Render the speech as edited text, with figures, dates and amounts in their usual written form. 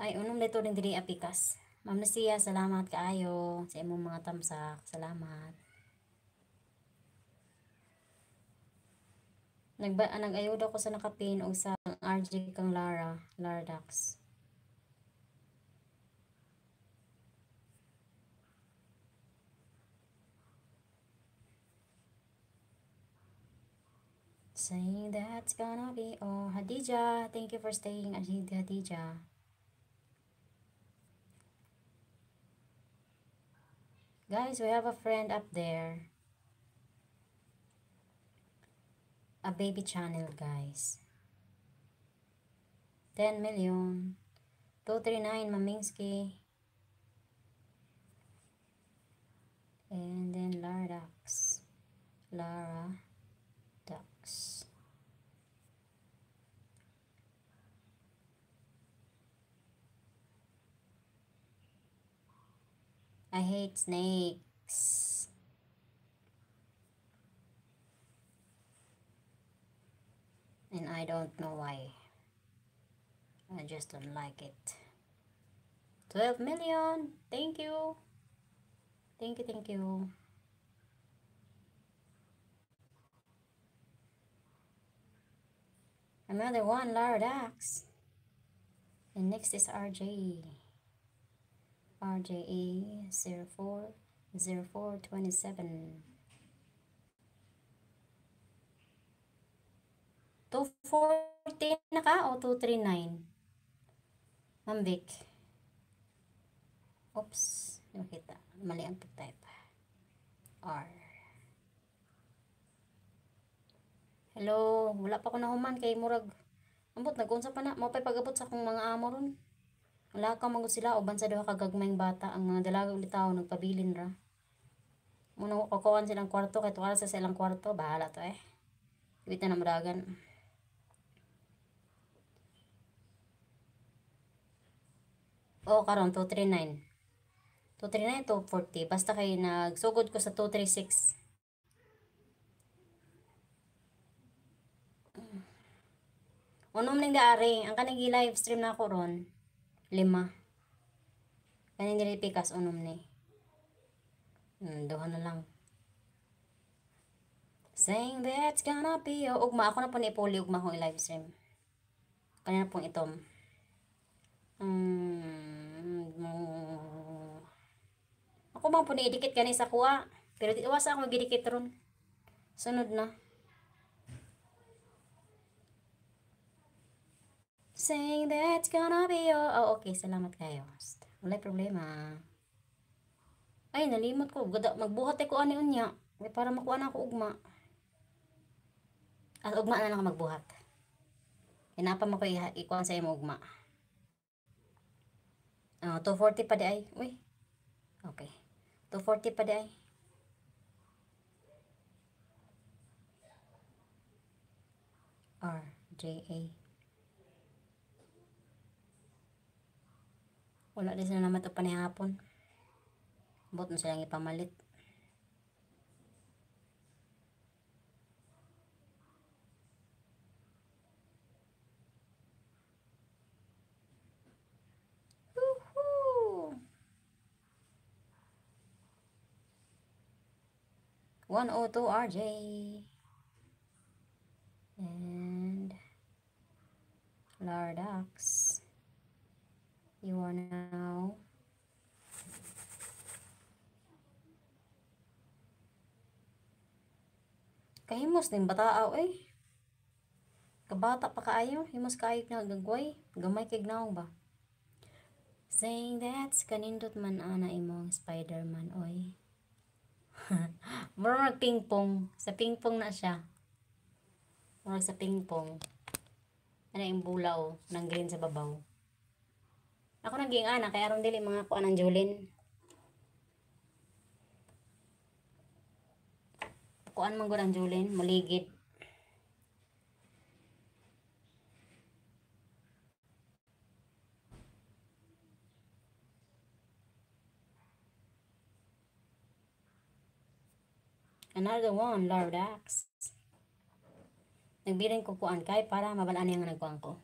Ay, unom dito rin diri apikas. Ma'am Lucia, salamat kaayo sa imong mga tamsak. Salamat. Nag-ayuda ko sa nakapin o sa RJ kang Lardax. Saying that's gonna be oh Hadija, thank you for staying Hadija. Guys, we have a friend up there. A baby channel, guys. 10 million. 239 Maminsky. And then Lara Ducks. I hate snakes. And I don't know why. I just don't like it. 12 million. Thank you. Thank you. Another one, Lara Dax. And next is RJ. RJE 040427. 240 na ka o 239? Ma'am Vic. Oops, nakita. Mali ang type. R. Hello, wala pa ko nahuman kay murag. Ambot nag-unsa pa na, mo pay pag-abot sa akong mga amo ron. Wala ka magud sila uban sa duha ka gagmayng bata ang mga dalagang litaw nagpabilin ra. Muna ko kukuhan silang kwarto kay tuwa sa silang kwarto, bahala to eh. Wait na madagan. Oh, karon 239. 239 240 basta kay nagsugod ko sa 236. Unom ning daari, ang kanang live stream na ako ron 5. Kaning dili pikas unom ni. Duha na lang. Saying that's gonna be ugma ako na po ni Poli ugma ko live stream. Kanina pong itom. Ako bang po ni-edikit gani sa kuha. Pero di wasa ako magidikit ron. Sunod na. Saying that's gonna be oh, okay. Salamat kayo. Wala problema. Ay, nalimot ko. Magbuhat ko ani unya. Para makuha na ako ugma. At ugma na lang ako magbuhat. Hinapa mo ko ikuan sa imo ugma. 240 pa di ay. Uy. Okay. 240 pa di ay. RJA. Wala din sila naman ito panihapon. Bot mo silang ipamalit. Woohoo! 102 RJ. And Lardax. You are now kahimos din bataaw eh. Kabata pa kaayo, himos kaayo na gagway, gamay kay gnaong ba. Saying that's kanindot man ana imong Spider-Man oy. Murag pingpong, sa pingpong na siya. Murag sa pingpong. Ana yung bulaw ng green sa babaw. Ako naging ana kay aron dili mga kuan ang Julin. Kuan man gud ang Julin, maligid. Another one, Lardax. Nagbirin ko kuan kay para mabalaan yung nagkuan ko.